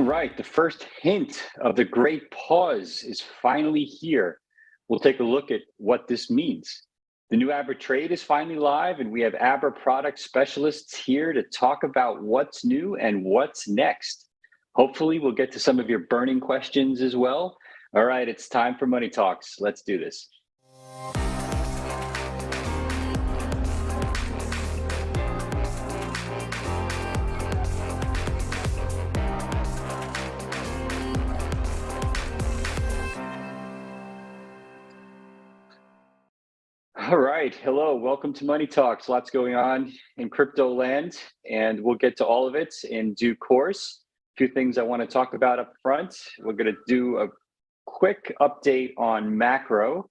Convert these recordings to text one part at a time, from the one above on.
All right, the first hint of the great pause is finally here. We'll take a look at what this means. The new Abra Trade is finally live, and we have Abra product specialists here to talk about what's new and what's next. Hopefully, we'll get to some of your burning questions as well. All right, it's time for Money Talks. Let's do this. All right. Hello. Welcome to Money Talks. Lots going on in crypto land, and we'll get to all of it in due course. A few things I want to talk about up front. We're going to do a quick update on macro,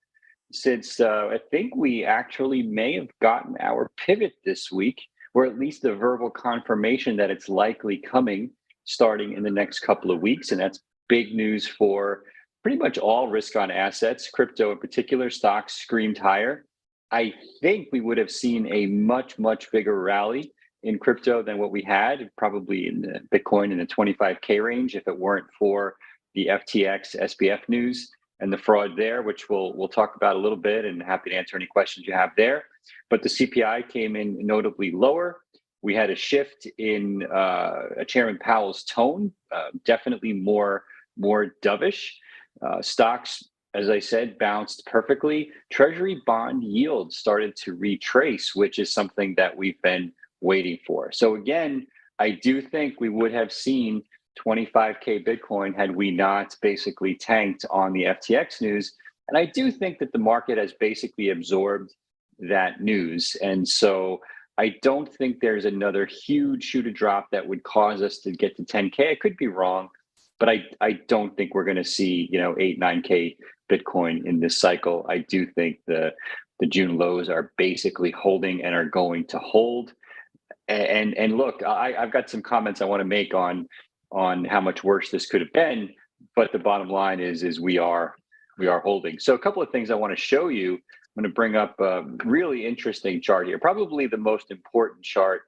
since I think we actually may have gotten our pivot this week, or at least the verbal confirmation that it's likely coming starting in the next couple of weeks. And that's big news for pretty much all risk on assets, crypto in particular. Stocks screamed higher. I think we would have seen a much bigger rally in crypto than what we had, probably in the Bitcoin in the 25K range, if it weren't for the FTX SBF news and the fraud there, which we'll talk about a little bit, and happy to answer any questions you have there. But the CPI came in notably lower. We had a shift in Chairman Powell's tone, definitely more dovish. Stocks, as I said, bounced perfectly. Treasury bond yields started to retrace, which is something that we've been waiting for. So again, I do think we would have seen 25K Bitcoin had we not basically tanked on the FTX news. And I do think that the market has basically absorbed that news. And so I don't think there's another huge shoe to drop that would cause us to get to 10K. I could be wrong, but I don't think we're going to see 8, 9K Bitcoin in this cycle. I do think the June lows are basically holding and are going to hold. And look, I've got some comments I want to make on how much worse this could have been, but the bottom line is we are holding. So a couple of things I want to show you. I'm going to bring up a really interesting chart here, probably the most important chart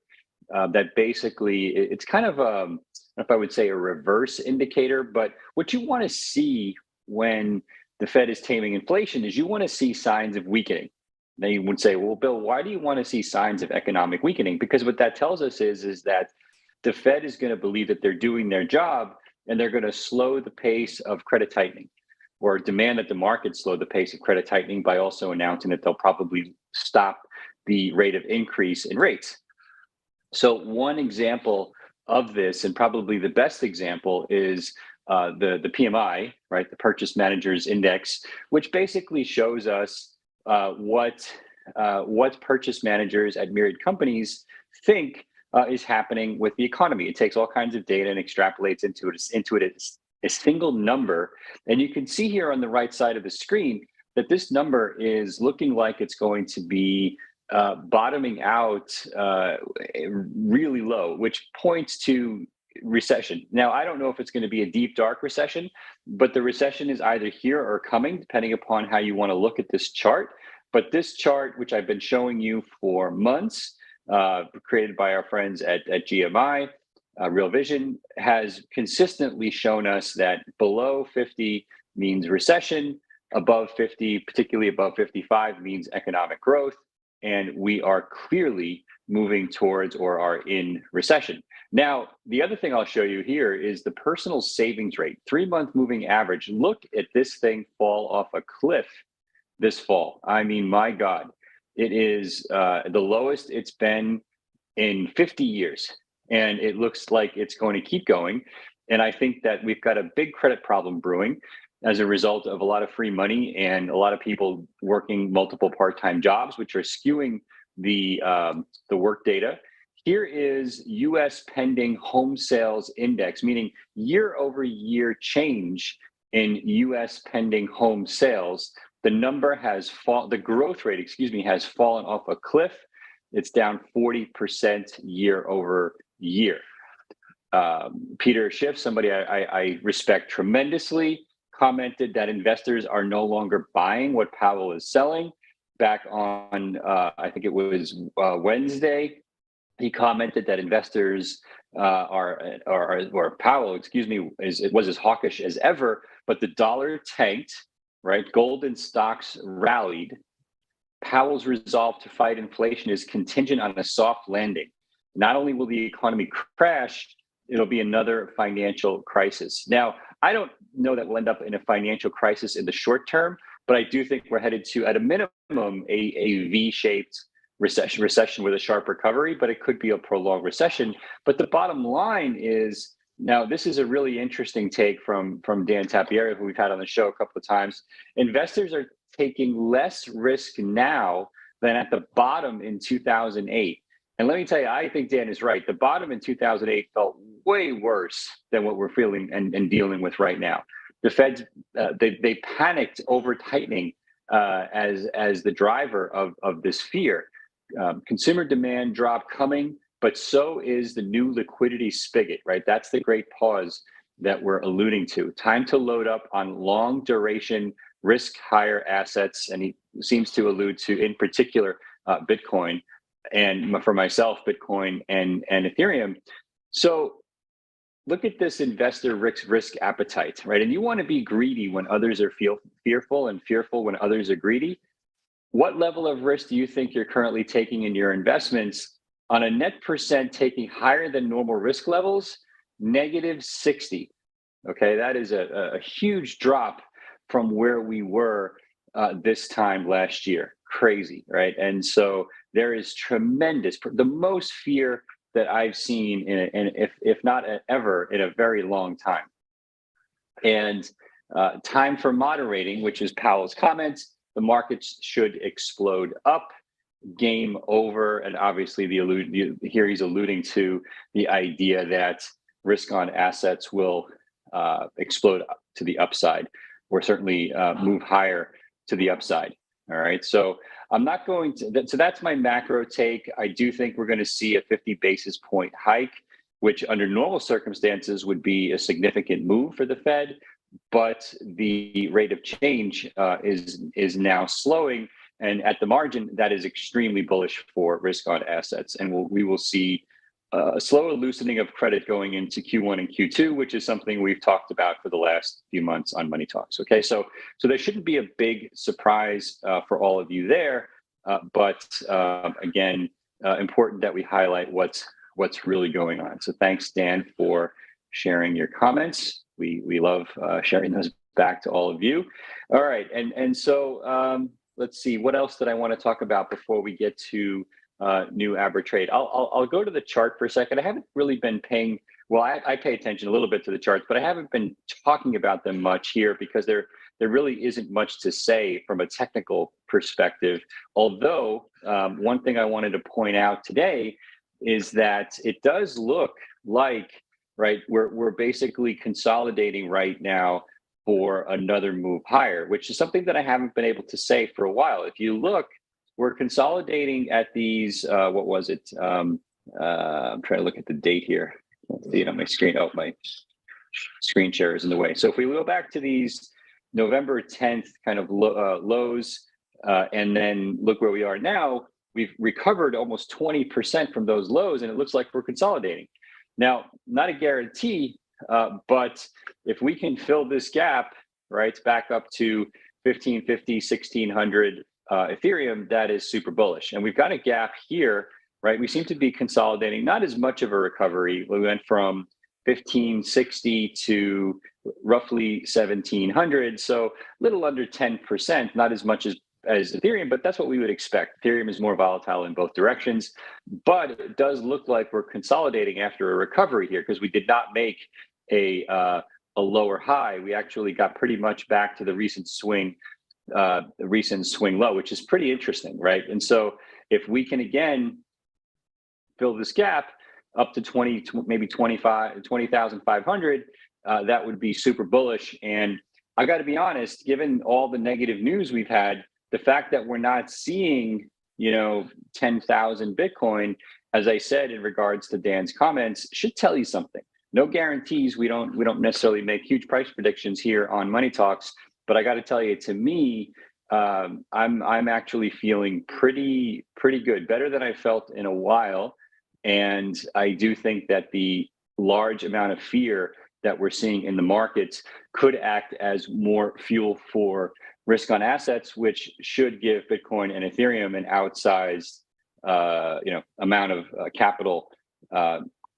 that basically it's kind of I don't know if I would say a reverse indicator, but what you want to see when the Fed is taming inflation is you want to see signs of weakening. Now you would say, well, Bill, why do you want to see signs of economic weakening? Because what that tells us is that the Fed is going to believe that they're doing their job and they're going to slow the pace of credit tightening, or demand that the market slow the pace of credit tightening by also announcing that they'll probably stop the rate of increase in rates. So one example of this, and probably the best example, is the PMI, right? The Purchase Managers Index, which basically shows us what purchase managers at myriad companies think is happening with the economy. It takes all kinds of data and extrapolates into it a single number. And you can see here on the right side of the screen that this number is looking like it's going to be bottoming out really low, which points to recession. Now, I don't know if it's going to be a deep, dark recession, but the recession is either here or coming, depending upon how you want to look at this chart. But this chart, which I've been showing you for months, created by our friends at GMI, Real Vision, has consistently shown us that below 50 means recession, above 50, particularly above 55, means economic growth. And we are clearly moving towards or are in recession. Now, the other thing I'll show you here is the personal savings rate, 3-month moving average. Look at this thing fall off a cliff this fall. I mean, my God, it is the lowest it's been in 50 years. And it looks like it's going to keep going. And I think that we've got a big credit problem brewing as a result of a lot of free money and a lot of people working multiple part-time jobs, which are skewing the work data. Here is U.S. pending home sales index, meaning year-over-year change in U.S. pending home sales. The number has the growth rate, has fallen off a cliff. It's down 40% year over year. Peter Schiff, somebody I respect tremendously, commented that investors are no longer buying what Powell is selling. Back on, I think it was Wednesday, he commented that investors or Powell, excuse me, was as hawkish as ever, but the dollar tanked, right? Gold and stocks rallied. Powell's resolve to fight inflation is contingent on a soft landing. Not only will the economy crash, it'll be another financial crisis. Now, I don't know that we'll end up in a financial crisis in the short term, but I do think we're headed to, at a minimum, a V-shaped recession with a sharp recovery, but it could be a prolonged recession. But the bottom line is, now this is a really interesting take from Dan Tapieri, who we've had on the show a couple of times. Investors are taking less risk now than at the bottom in 2008. And let me tell you, I think Dan is right. The bottom in 2008 felt way worse than what we're feeling and dealing with right now. The Feds, they panicked over tightening as the driver of this fear. Consumer demand drop coming, but so is the new liquidity spigot, right? That's the great pause that we're alluding to. Time to load up on long duration, risk higher assets. And he seems to allude to, in particular, Bitcoin, and for myself, Bitcoin and Ethereum. So look at this investor risk appetite, right? And you want to be greedy when others are fearful, and fearful when others are greedy. What level of risk do you think you're currently taking in your investments? On a net percent taking higher than normal risk levels, -60. Okay, that is a huge drop from where we were this time last year. Crazy, right? And so there is tremendous, the most fear that I've seen if not ever, in a very long time. And time for moderating, which is Powell's comments. The markets should explode up. Game over. And obviously, here he's alluding to the idea that risk on assets will explode to the upside, or certainly move higher to the upside. All right. So I'm not going to, so that's my macro take. I do think we're going to see a 50 basis point hike, which under normal circumstances would be a significant move for the Fed. But the rate of change is now slowing. And at the margin, that is extremely bullish for risk on assets. And we will see a slower loosening of credit going into Q1 and Q2, which is something we've talked about for the last few months on Money Talks. Okay, so there shouldn't be a big surprise for all of you there, but again, important that we highlight what's really going on. So thanks, Dan, for sharing your comments. We love sharing those back to all of you. All right, and so let's see, what else did I want to talk about before we get to new Abra Trade? I'll go to the chart for a second. I haven't really been paying, well, I pay attention a little bit to the charts, but I haven't been talking about them much here because there really isn't much to say from a technical perspective. Although one thing I wanted to point out today is that it does look like, right, we're basically consolidating right now for another move higher, which is something that I haven't been able to say for a while. If you look, we're consolidating at these, what was it? I'm trying to look at the date here. Let's see it on my screen. Oh, my screen share is in the way. So if we go back to these November 10th kind of lows, and then look where we are now, we've recovered almost 20% from those lows, and it looks like we're consolidating. Now, not a guarantee, but if we can fill this gap, right, back up to 1550, 1600 Ethereum, that is super bullish. And we've got a gap here, right? We seem to be consolidating, not as much of a recovery. We went from 1560 to roughly 1700, so a little under 10%, not as much as Ethereum, but that's what we would expect. Ethereum is more volatile in both directions, but it does look like we're consolidating after a recovery here, because we did not make a lower high. We actually got pretty much back to the recent swing low, which is pretty interesting, right? And so if we can again fill this gap up to 20, maybe 20,500, that would be super bullish. And I got to be honest, given all the negative news we've had, the fact that we're not seeing, 10,000 Bitcoin, as I said in regards to Dan's comments, should tell you something. No guarantees. We don't necessarily make huge price predictions here on Money Talks, but I got to tell you, to me, I'm actually feeling pretty good, better than I felt in a while. And I do think that the large amount of fear that we're seeing in the markets could act as more fuel for risk on assets, which should give Bitcoin and Ethereum an outsized, amount of capital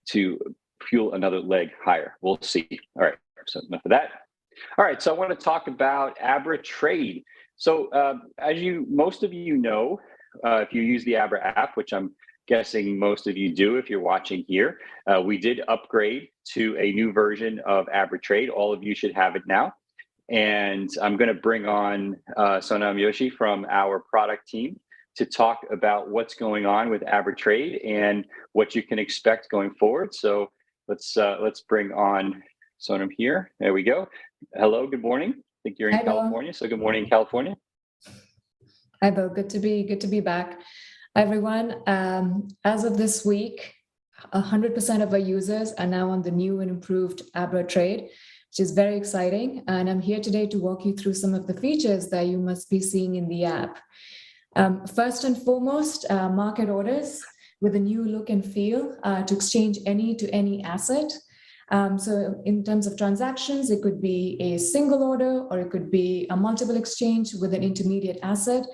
to fuel another leg higher. We'll see. All right, so enough of that. All right, so I want to talk about Abra Trade. So as most of you know, if you use the Abra app, which I'm guessing most of you do if you're watching here, we did upgrade to a new version of Abra Trade. All of you should have it now. And I'm going to bring on Sonam Joshi from our product team to talk about what's going on with Abra Trade and what you can expect going forward. So let's bring on Sonam here. There we go. Hello, good morning. I think you're in California, so good morning, California. Hi, Bill. Good to be back. Hi, everyone. As of this week, 100% of our users are now on the new and improved Abra Trade, which is very exciting. And I'm here today to walk you through some of the features that you must be seeing in the app. First and foremost, market orders with a new look and feel to exchange any to any asset. So in terms of transactions, it could be a single order or it could be a multiple exchange with an intermediate asset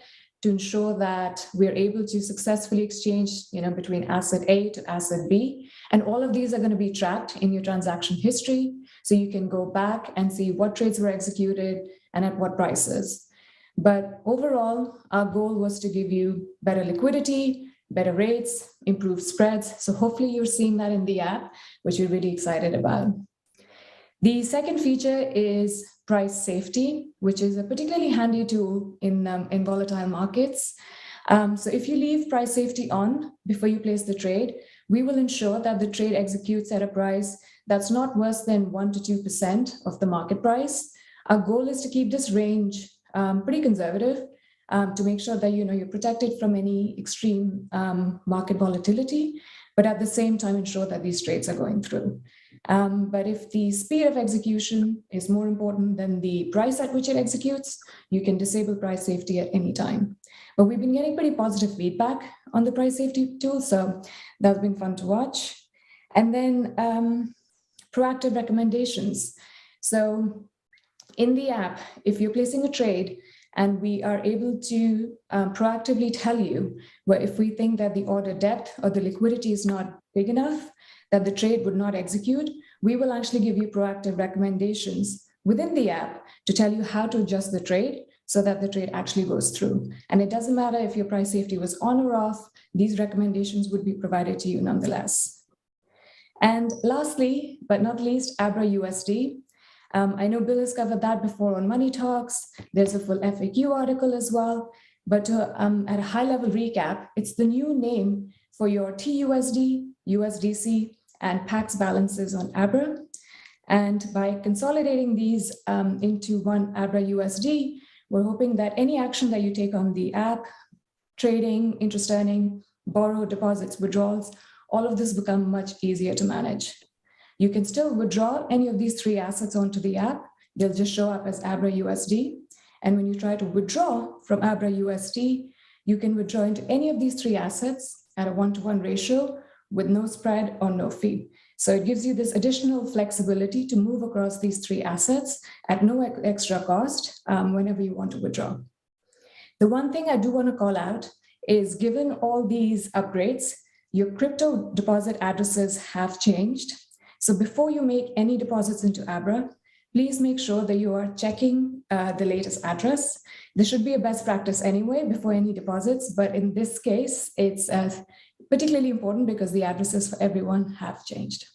to ensure that we're able to successfully exchange, between asset A to asset B. And all of these are going to be tracked in your transaction history. So you can go back and see what trades were executed and at what prices. But overall, our goal was to give you better liquidity, better rates, improved spreads. So hopefully you're seeing that in the app, which we're really excited about. The second feature is price safety, which is a particularly handy tool in volatile markets. So if you leave price safety on before you place the trade, we will ensure that the trade executes at a price that's not worse than 1 to 2% of the market price. Our goal is to keep this range pretty conservative, to make sure that you're protected from any extreme market volatility, but at the same time ensure that these trades are going through. But if the speed of execution is more important than the price at which it executes, you can disable price safety at any time. But we've been getting pretty positive feedback on the price safety tool, so that's been fun to watch. And then proactive recommendations. So in the app, if you're placing a trade, and we are able to proactively tell you where if we think that the order depth or the liquidity is not big enough, that the trade would not execute, we will actually give you proactive recommendations within the app to tell you how to adjust the trade so that the trade actually goes through. And it doesn't matter if your price safety was on or off, these recommendations would be provided to you nonetheless. And lastly, but not least, Abra USD. I know Bill has covered that before on Money Talks. There's a full FAQ article as well. But at a high-level recap, it's the new name for your TUSD, USDC, and PAX balances on Abra. And by consolidating these into one Abra USD, we're hoping that any action that you take on the app, trading, interest earning, borrow, deposits, withdrawals, all of this become much easier to manage. You can still withdraw any of these three assets onto the app. They'll just show up as Abra USD. And when you try to withdraw from Abra USD, you can withdraw into any of these three assets at a 1-to-1 ratio with no spread or no fee. So it gives you this additional flexibility to move across these three assets at no extra cost whenever you want to withdraw. The one thing I do want to call out is, given all these upgrades, your crypto deposit addresses have changed. So before you make any deposits into Abra, please make sure that you are checking the latest address. This should be a best practice anyway before any deposits, but in this case, it's particularly important because the addresses for everyone have changed.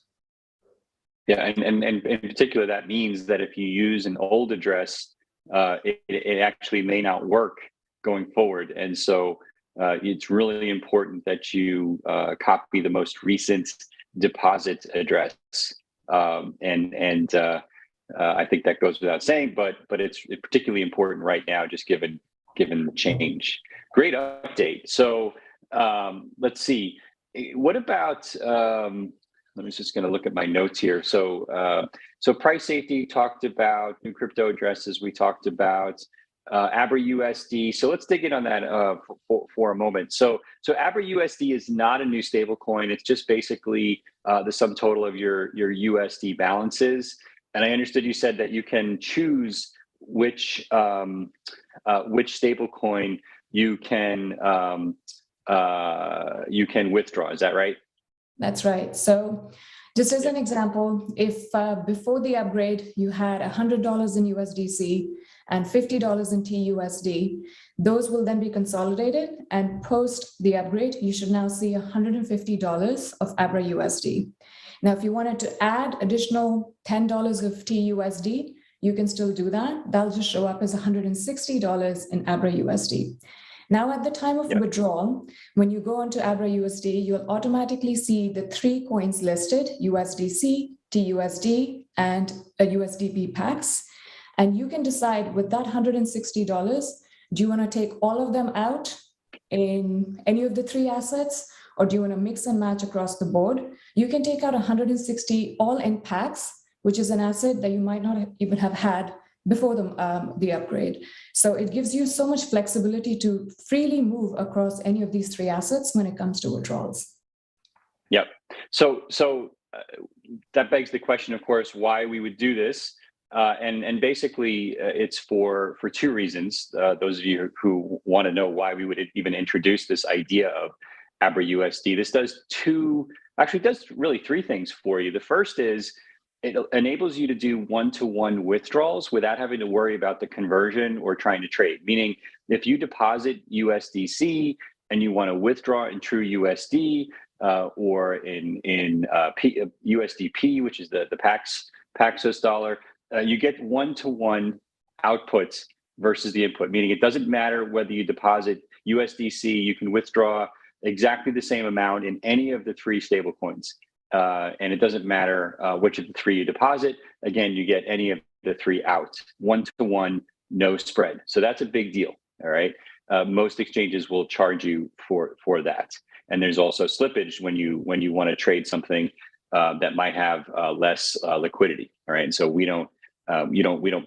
Yeah, and in particular, that means that if you use an old address, it actually may not work going forward. And so it's really important that you copy the most recent deposit address. I think that goes without saying, but it's particularly important right now, just given the change. Great update. So let's see. What about? Let me just going to look at my notes here. So price safety talked about, new crypto addresses we talked about. Abra USD. So let's dig in on that for a moment. So Abra USD is not a new stable coin. It's just basically the sum total of your USD balances. And I understood you said that you can choose which stable coin you can withdraw. Is that right? That's right. So just as an example, if before the upgrade, you had $100 in USDC and $50 in TUSD, those will then be consolidated, and post the upgrade, you should now see $150 of Abra USD. Now, if you wanted to add additional $10 of TUSD, you can still do that. That'll just show up as $160 in Abra USD. Now, at the time of withdrawal, when you go onto Abra USD, you'll automatically see the 3 coins listed: USDC, TUSD, and a USDP PAX. And you can decide with that $160, do you want to take all of them out in any of the 3 assets, or do you want to mix and match across the board? You can take out 160 all in PAX, which is an asset that you might not even have had before the upgrade. So it gives you so much flexibility to freely move across any of these 3 assets when it comes to withdrawals. Yep. So that begs the question, of course, why we would do this. And basically, it's for 2 reasons. Those of you who want to know why we would even introduce this idea of Abra USD, this does really 3 things for you. The first is it enables you to do one-to-one withdrawals without having to worry about the conversion or trying to trade. Meaning, if you deposit USDC and you want to withdraw in true USD or in USDP, which is the Paxos dollar, you get one-to-one outputs versus the input. Meaning, it doesn't matter whether you deposit USDC, you can withdraw exactly the same amount in any of the 3 stablecoins. And it doesn't matter which of the 3 you deposit. Again, you get any of the 3 out, one-to-one, no spread. So that's a big deal. All right. Most exchanges will charge you for that. And there's also slippage when you want to trade something that might have less liquidity. All right. And so we don't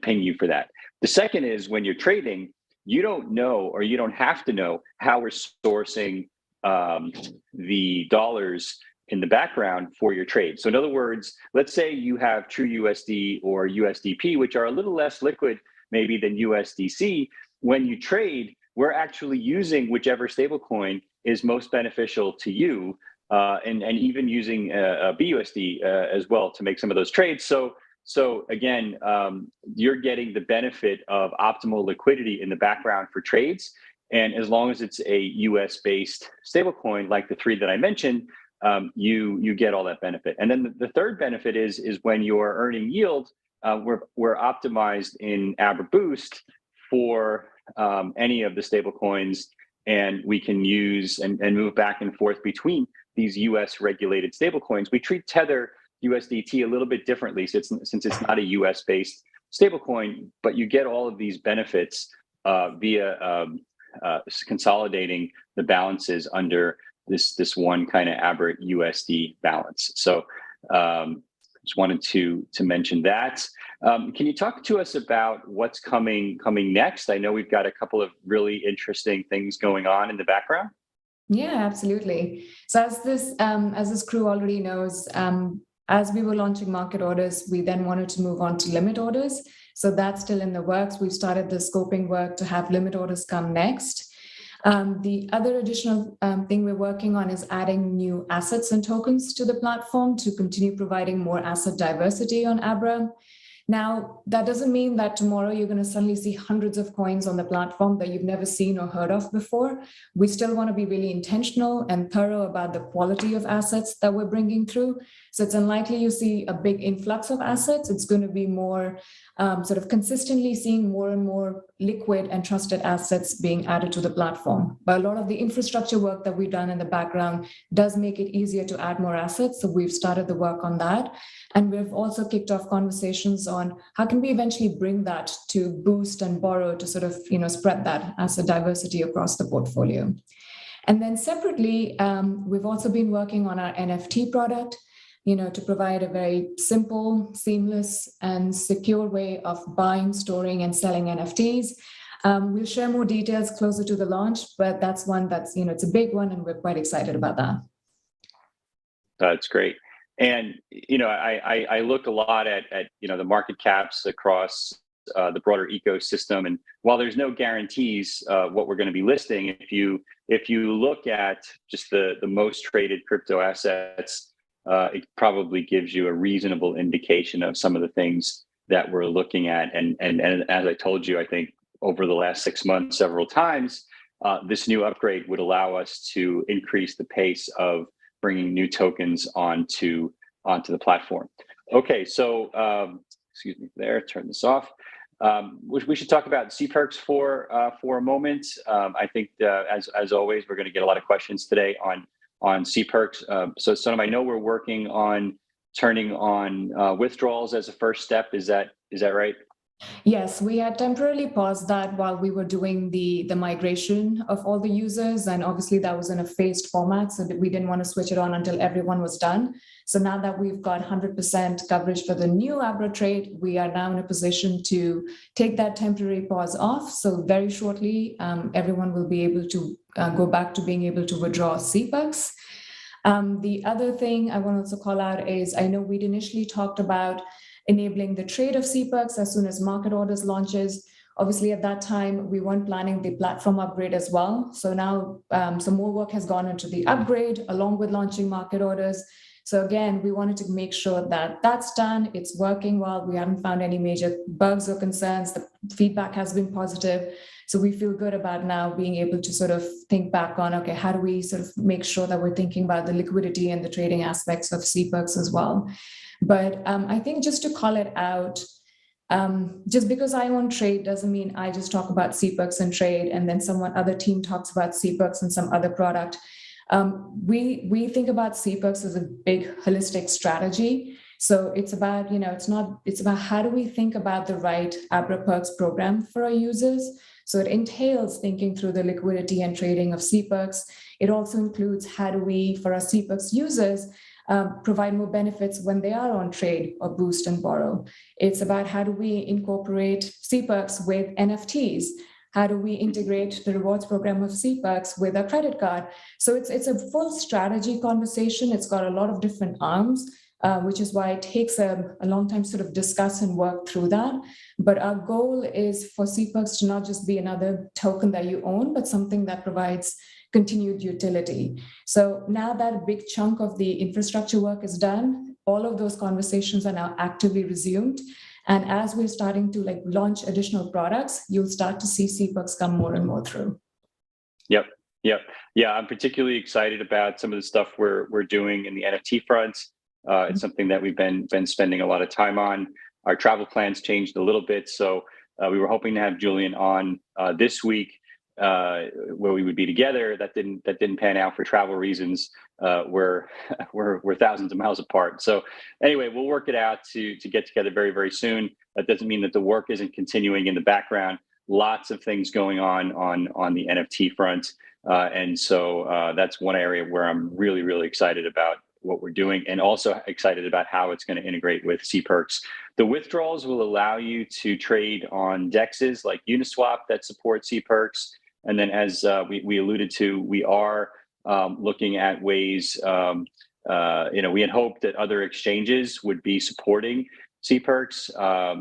ping you for that. The second is, when you're trading, you don't know, or you don't have to know, how we're sourcing the dollars in the background for your trade. So in other words, let's say you have true USD or USDP, which are a little less liquid maybe than USDC. When you trade, we're actually using whichever stablecoin is most beneficial to you, and even using BUSD as well to make some of those trades. So again, you're getting the benefit of optimal liquidity in the background for trades. And as long as it's a US-based stablecoin like the 3 that I mentioned, you get all that benefit. And then the third benefit is when you're earning yield, we're optimized in Abra Boost for any of the stable coins, and we can use and move back and forth between these US regulated stable coins. We treat Tether USDT a little bit differently since it's not a US based stable coin, but you get all of these benefits via consolidating the balances under this one kind of Abra USD balance. So just wanted to mention that. Can you talk to us about what's coming next? I know we've got a couple of really interesting things going on in the background. Yeah, absolutely. So as this crew already knows, as we were launching market orders, we then wanted to move on to limit orders. So that's still in the works. We've started the scoping work to have limit orders come next. The other additional thing we're working on is adding new assets and tokens to the platform to continue providing more asset diversity on Abra. Now, that doesn't mean that tomorrow you're going to suddenly see hundreds of coins on the platform that you've never seen or heard of before. We still want to be really intentional and thorough about the quality of assets that we're bringing through. So it's unlikely you see a big influx of assets. It's going to be more sort of consistently seeing more and more liquid and trusted assets being added to the platform. But a lot of the infrastructure work that we've done in the background does make it easier to add more assets. So we've started the work on that. And we've also kicked off conversations on how can we eventually bring that to Boost and Borrow to sort of, spread that asset diversity across the portfolio. And then separately, we've also been working on our NFT product, to provide a very simple, seamless, and secure way of buying, storing, and selling NFTs. We'll share more details closer to the launch, but that's one that's, it's a big one and we're quite excited about that. That's great. And, I look a lot at the market caps across the broader ecosystem. And while there's no guarantees what we're going to be listing, if you look at just the most traded crypto assets, it probably gives you a reasonable indication of some of the things that we're looking at. And as I told you, I think over the last 6 months, several times, this new upgrade would allow us to increase the pace of bringing new tokens onto the platform. Okay, so excuse me there, turn this off. We should talk about CPerks for a moment. I think as always, we're going to get a lot of questions today on CPerks. So Sonam, I know we're working on turning on withdrawals as a first step. Is that right? Yes, we had temporarily paused that while we were doing the migration of all the users. And obviously that was in a phased format, so that we didn't want to switch it on until everyone was done. So now that we've got 100% coverage for the new Abra Trade, we are now in a position to take that temporary pause off. So very shortly, everyone will be able to go back to being able to withdraw CPerks. The other thing I want to also call out is, I know we'd initially talked about enabling the trade of CPerks as soon as market orders launches. Obviously, at that time, we weren't planning the platform upgrade as well. So now some more work has gone into the upgrade along with launching market orders. So again, we wanted to make sure that that's done. It's working well. We haven't found any major bugs or concerns. The feedback has been positive. So we feel good about now being able to sort of think back on, okay, how do we sort of make sure that we're thinking about the liquidity and the trading aspects of CPerks as well. But I think just to call it out, just because I own Trade doesn't mean I just talk about CPerks and Trade and then other team talks about CPerks and some other product. We think about CPerks as a big holistic strategy. So it's about, it's about how do we think about the right Abra Perks program for our users. So it entails thinking through the liquidity and trading of CPerks. It also includes how do we, for our CPerks users, provide more benefits when they are on trade or boost and borrow. It's about how do we incorporate CPerks with NFTs? How do we integrate the rewards program of CPerks with our credit card? So it's a full strategy conversation. It's got a lot of different arms, which is why it takes a long time to sort of discuss and work through that. But our goal is for CPerks to not just be another token that you own, but something that provides continued utility. So now that a big chunk of the infrastructure work is done, all of those conversations are now actively resumed. And as we're starting to launch additional products, you'll start to see CPerks come more and more through. Yep. Yeah, I'm particularly excited about some of the stuff we're doing in the NFT front. It's something that we've been spending a lot of time on. Our travel plans changed a little bit, so we were hoping to have Julian on this week, where we would be together. That didn't pan out for travel reasons. We're thousands of miles apart. So anyway, we'll work it out to get together very, very soon. That doesn't mean that the work isn't continuing in the background. Lots of things going on the NFT front, and so that's one area where I'm really, really excited about what we're doing, and also excited about how it's going to integrate with CPerks. The withdrawals will allow you to trade on DEXs like Uniswap that support CPerks. And then, as we alluded to, we are looking at ways. We had hoped that other exchanges would be supporting CPerks,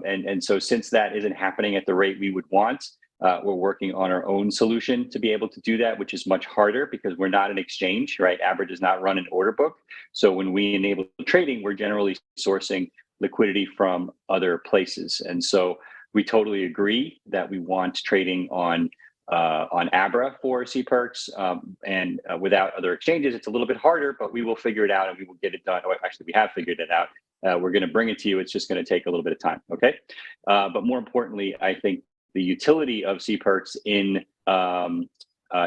and so since that isn't happening at the rate we would want, we're working on our own solution to be able to do that, which is much harder because we're not an exchange, right? Abra does not run an order book, so when we enable trading, we're generally sourcing liquidity from other places, and so we totally agree that we want trading on Abra for CPerks, and without other exchanges, it's a little bit harder, but we will figure it out and we will get it done. Oh, actually, we have figured it out. We're going to bring it to you. It's just going to take a little bit of time. Okay. But more importantly, I think the utility of CPerks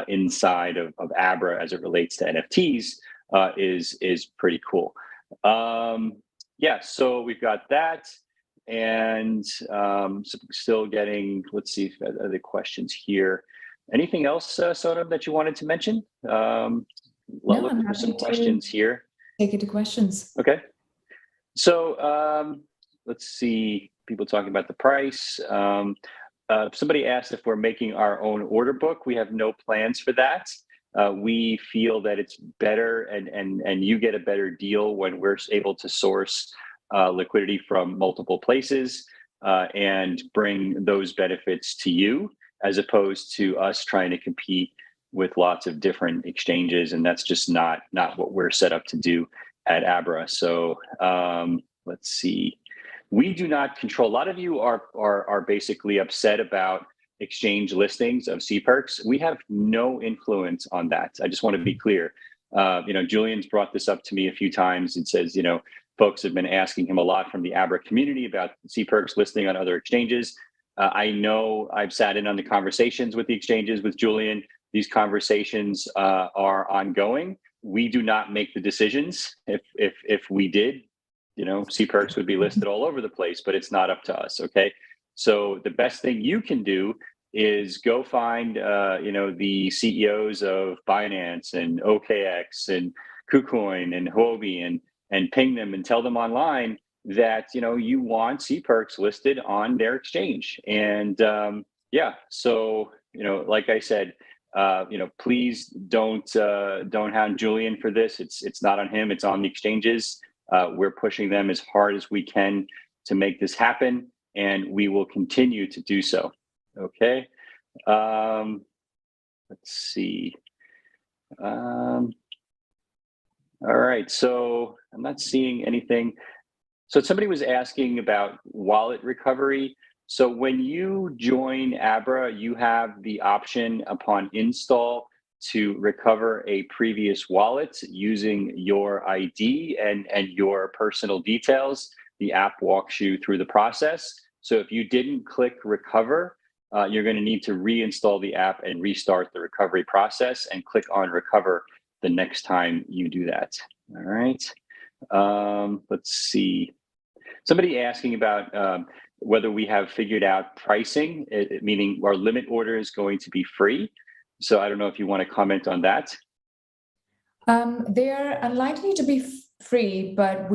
inside of Abra as it relates to NFTs is pretty cool. Yeah. So we've got that. And still getting, let's see if there are other questions here. Anything else, Sonam, that you wanted to mention? No, I'm happy some questions here. Take it to questions. Okay. So let's see, people talking about the price. Somebody asked if we're making our own order book. We have no plans for that. We feel that it's better and you get a better deal when we're able to source liquidity from multiple places and bring those benefits to you, as opposed to us trying to compete with lots of different exchanges. And that's just not what we're set up to do at Abra. So let's see. We do not control. A lot of you are basically upset about exchange listings of CPERCs. We have no influence on that. I just want to be clear. Julian's brought this up to me a few times and says, folks have been asking him a lot from the Abra community about CPERCs listing on other exchanges. I know I've sat in on the conversations with the exchanges with Julian. These conversations are ongoing. We do not make the decisions. If we did, CPERCs would be listed all over the place, but it's not up to us. Okay. So the best thing you can do is go find, the CEOs of Binance and OKX and KuCoin and Huobi and ping them and tell them online that, you want CPERCs listed on their exchange. And so, like I said, please don't hound Julian for this. It's not on him. It's on the exchanges. We're pushing them as hard as we can to make this happen, and we will continue to do so. Okay. Let's see. All right. So I'm not seeing anything. So somebody was asking about wallet recovery. So when you join Abra, you have the option upon install to recover a previous wallet using your ID and your personal details. The app walks you through the process. So if you didn't click recover, you're going to need to reinstall the app and restart the recovery process and click on recover the next time you do that. All right. Let's see. Somebody asking about whether we have figured out pricing, meaning our limit order is going to be free. So I don't know if you want to comment on that. They are unlikely to be free, but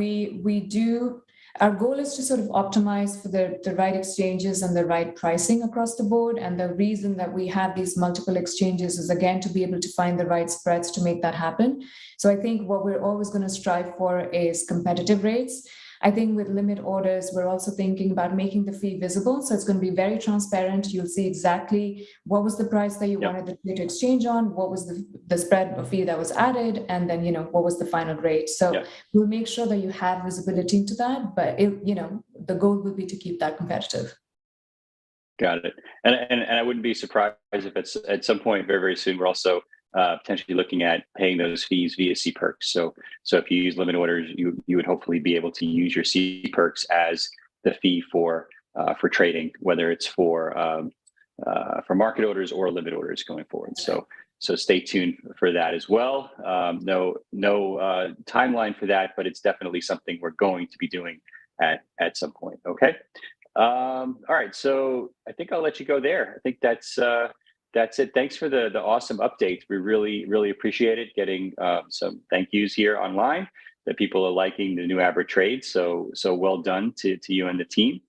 our goal is to sort of optimize for the right exchanges and the right pricing across the board. And the reason that we have these multiple exchanges is, again, to be able to find the right spreads to make that happen. So I think what we're always going to strive for is competitive rates. I think with limit orders, we're also thinking about making the fee visible. So it's going to be very transparent. You'll see exactly what was the price that you wanted the trade to exchange on, what was the spread or fee that was added, and then, what was the final rate. So we'll make sure that you have visibility into that, but the goal will be to keep that competitive. Got it. And I wouldn't be surprised if it's at some point very, very soon, we're also potentially looking at paying those fees via CPERCs. So if you use limit orders, you would hopefully be able to use your CPERCs as the fee for trading, whether it's for market orders or limit orders going forward. So stay tuned for that as well. No timeline for that, but it's definitely something we're going to be doing at some point. Okay. All right. So I think I'll let you go there. I think that's it. Thanks for the awesome updates. We really, really appreciate it. Getting some thank yous here online that people are liking the new Abra Trade. So well done to you and the team.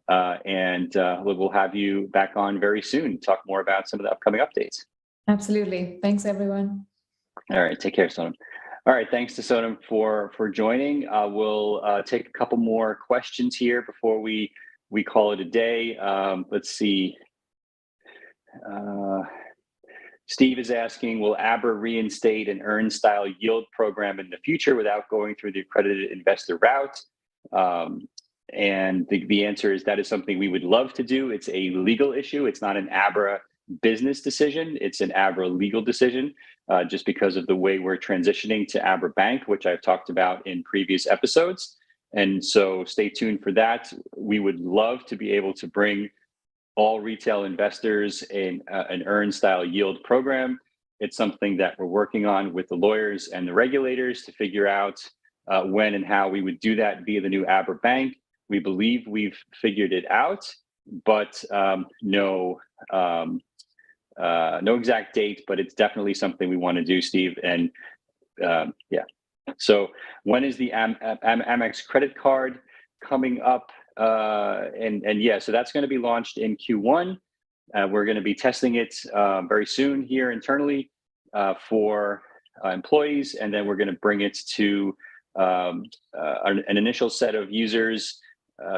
And we'll have you back on very soon to talk more about some of the upcoming updates. Absolutely. Thanks, everyone. All right. Take care, Sonam. All right. Thanks to Sonam for joining. We'll take a couple more questions here before we call it a day. Let's see. Steve is asking, will Abra reinstate an earn style yield program in the future without going through the accredited investor route? And the answer is that is something we would love to do. It's a legal issue. It's not an Abra business decision. It's an Abra legal decision, just because of the way we're transitioning to Abra Bank, which I've talked about in previous episodes. And so stay tuned for that. We would love to be able to bring all retail investors in an earn style yield program. It's something that we're working on with the lawyers and the regulators to figure out when and how we would do that via the new Abra Bank. We believe we've figured it out, but no exact date, but it's definitely something we want to do, Steve. And so when is the Amex credit card coming up? So that's going to be launched in Q1. We're going to be testing it very soon here internally for employees, and then we're going to bring it to an initial set of users.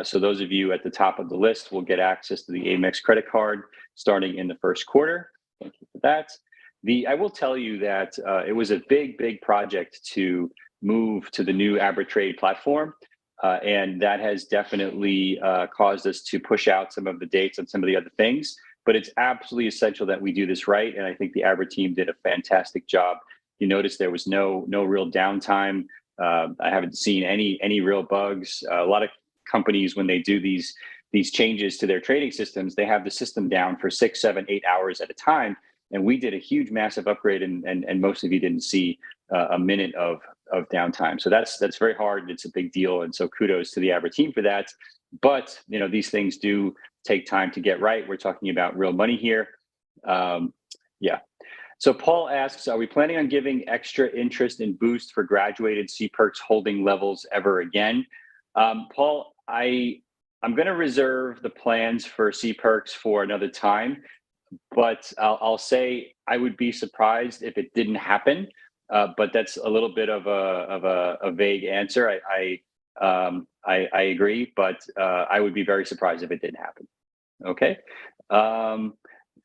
So those of you at the top of the list will get access to the Amex credit card starting in the first quarter. Thank you for that. I will tell you that it was a big project to move to the new Abra Trade platform. And that has definitely caused us to push out some of the dates on some of the other things. But it's absolutely essential that we do this right. And I think the Abra team did a fantastic job. You notice there was no real downtime. I haven't seen any real bugs. A lot of companies, when they do these changes to their trading systems, they have the system down for 6, 7, 8 hours at a time. And we did a huge, massive upgrade, and most of you didn't see a minute of downtime. So that's very hard. It's a big deal, and so kudos to the Abra team for that. But these things do take time to get right. We're talking about real money here. Yeah. So Paul asks, are we planning on giving extra interest and boost for graduated CPERX holding levels ever again? Paul, I'm going to reserve the plans for CPERX for another time, but I'll say I would be surprised if it didn't happen. But that's a little bit of a vague answer. I agree, but I would be very surprised if it didn't happen. Okay.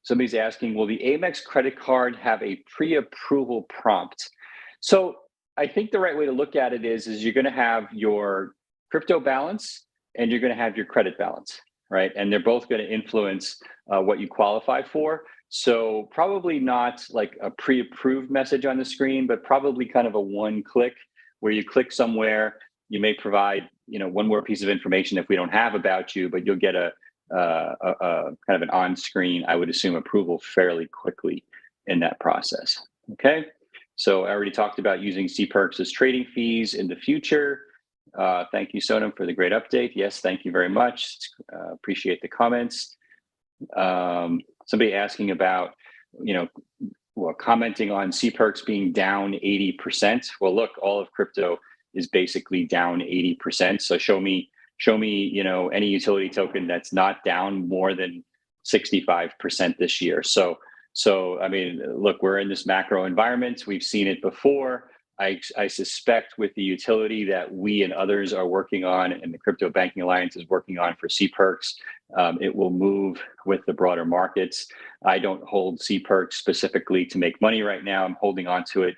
Somebody's asking, will the Amex credit card have a pre-approval prompt? So I think the right way to look at it is you're going to have your crypto balance and you're going to have your credit balance, right? And they're both going to influence what you qualify for. So probably not like a pre-approved message on the screen, but probably kind of a one click where you click somewhere. You may provide, one more piece of information if we don't have about you, but you'll get a kind of an on-screen, I would assume, approval fairly quickly in that process. Okay. So I already talked about using CPERX as trading fees in the future. Thank you, Sonam, for the great update. Yes, thank you very much. Appreciate the comments. Somebody asking about, commenting on CPERX being down 80%. Well, look, all of crypto is basically down 80%. So show me, any utility token that's not down more than 65% this year. So I mean, look, we're in this macro environment. We've seen it before. I suspect with the utility that we and others are working on, and the Crypto Banking Alliance is working on for CPERX, it will move with the broader markets. I don't hold CPERX specifically to make money right now. I'm holding on to it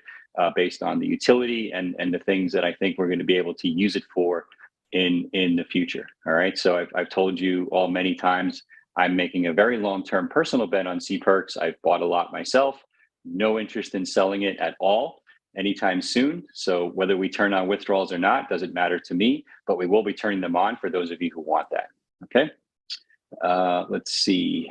based on the utility and the things that I think we're going to be able to use it for in the future. All right. So I've told you all many times, I'm making a very long-term personal bet on CPERX. I've bought a lot myself. No interest in selling it at all anytime soon. So whether we turn on withdrawals or not doesn't matter to me, but we will be turning them on for those of you who want that. Okay. Let's see.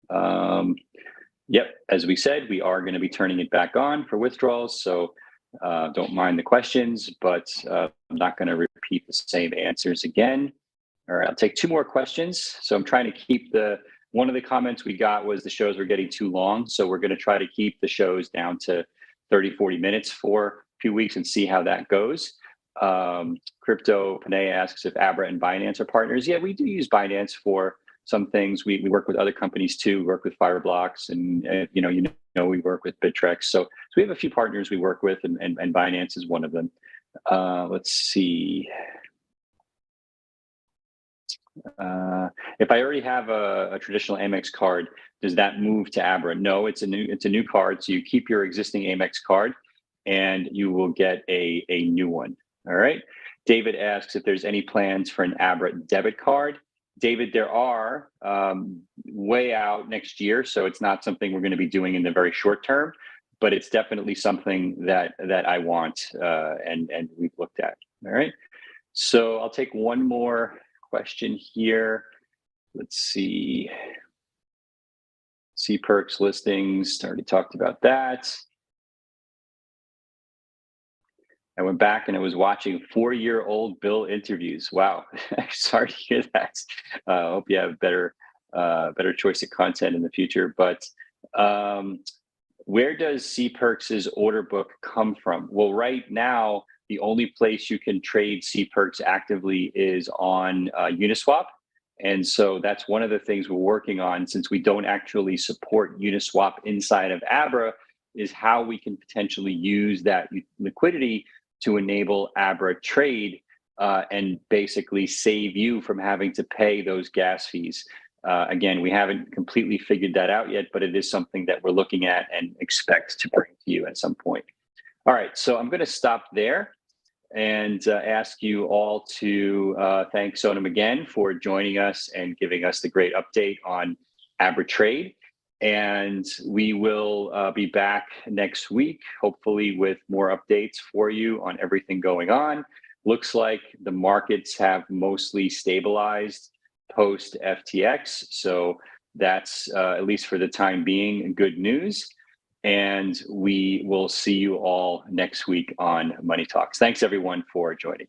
Yep. As we said, we are going to be turning it back on for withdrawals. So don't mind the questions, but I'm not going to repeat the same answers again. All right. I'll take 2 more questions. So I'm trying to keep one of the comments we got was the shows were getting too long. So we're going to try to keep the shows down to 30, 40 minutes for a few weeks and see how that goes. Crypto Panay asks if Abra and Binance are partners. Yeah, we do use Binance for some things. We work with other companies too. We work with Fireblocks and we work with Bittrex. So we have a few partners we work with, and Binance is one of them. Let's see. If I already have a traditional Amex card, does that move to Abra? No, it's a new card. So you keep your existing Amex card and you will get a new one. All right. David asks if there's any plans for an Abra debit card. David, there are way out next year. So it's not something we're going to be doing in the very short term, but it's definitely something that I want and we've looked at. All right. So I'll take one more question here. Let's see. CPERX listings, already talked about that. I went back and I was watching 4-year-old Bill interviews. Wow, sorry to hear that. I hope you have better choice of content in the future. But where does CPERX's order book come from? Well, right now, the only place you can trade CPERX actively is on Uniswap. And so that's one of the things we're working on, since we don't actually support Uniswap inside of Abra, is how we can potentially use that liquidity to enable Abra Trade and basically save you from having to pay those gas fees. Again, we haven't completely figured that out yet, but it is something that we're looking at and expect to bring to you at some point. All right, so I'm going to stop there and ask you all to thank Sonam again for joining us and giving us the great update on Abra Trade. And we will be back next week, hopefully with more updates for you on everything going on. Looks like the markets have mostly stabilized post FTX. So that's, at least for the time being, good news. And we will see you all next week on Money Talks. Thanks, everyone, for joining.